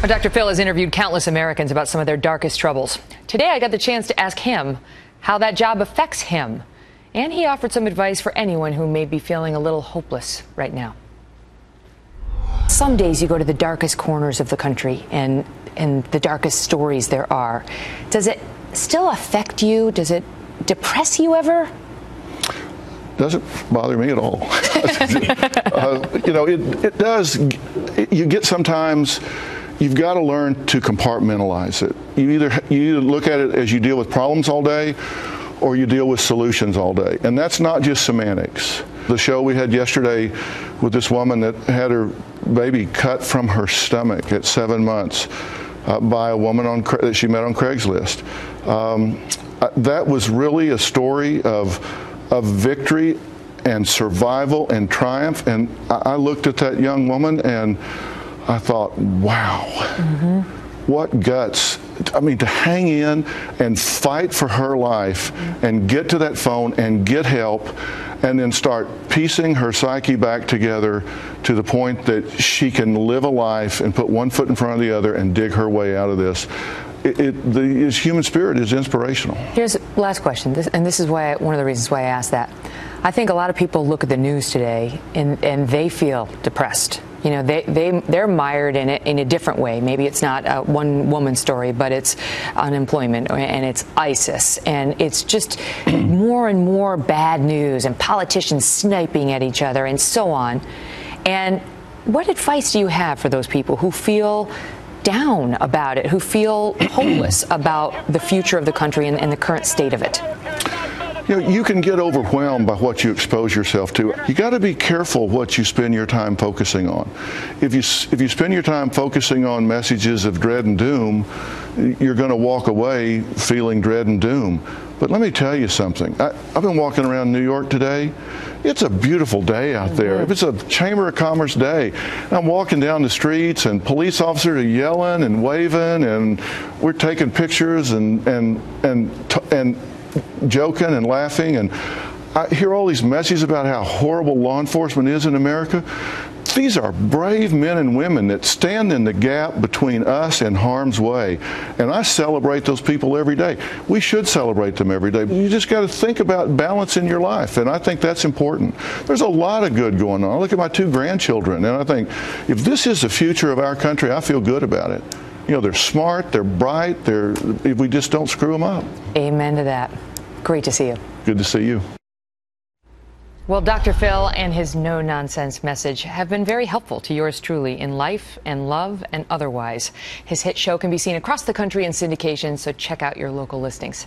Well, Dr. Phil has interviewed countless Americans about some of their darkest troubles. Today, I got the chance to ask him how that job affects him. And he offered some advice for anyone who may be feeling a little hopeless right now. Some days you go to the darkest corners of the country and the darkest stories there are. Does it still affect you? Does it depress you ever? Doesn't bother me at all. It does. You get sometimes. You've got to learn to compartmentalize it. You either look at it as you deal with problems all day, or you deal with solutions all day. And that's not just semantics. The show we had yesterday with this woman that had her baby cut from her stomach at 7 months by a woman that she met on Craigslist. That was really a story of victory and survival and triumph. And I looked at that young woman and I thought, wow, what guts. I mean, to hang in and fight for her life and get to that phone and get help and then start piecing her psyche back together to the point that she can live a life and put one foot in front of the other and dig her way out of this. The human spirit is inspirational. Here's the last question, and this is why one of the reasons why I asked that. I think a lot of people look at the news today and they feel depressed. You know, they're mired in it in a different way. Maybe it's not a one woman story, but it's unemployment and it's ISIS and it's just more and more bad news and politicians sniping at each other and so on. And what advice do you have for those people who feel down about it, who feel hopeless about the future of the country and the current state of it? You know, you can get overwhelmed by what you expose yourself to. You got to be careful what you spend your time focusing on. If you spend your time focusing on messages of dread and doom, you're going to walk away feeling dread and doom. But let me tell you something. I've been walking around New York today. It's a beautiful day out there. It's a Chamber of Commerce day. I'm walking down the streets and police officers are yelling and waving and we're taking pictures and joking and laughing, and I hear all these messages about how horrible law enforcement is in America. These are brave men and women that stand in the gap between us and harm's way, and I celebrate those people every day. We should celebrate them every day. You just got to think about balance in your life, and I think that's important. There's a lot of good going on. I look at my 2 grandchildren, and I think, if this is the future of our country, I feel good about it. You know, they're smart, they're bright, if we just don't screw them up. Amen to that. Great to see you. Good to see you. Well, Dr. Phil and his no-nonsense message have been very helpful to yours truly in life and love and otherwise. His hit show can be seen across the country in syndication, so check out your local listings.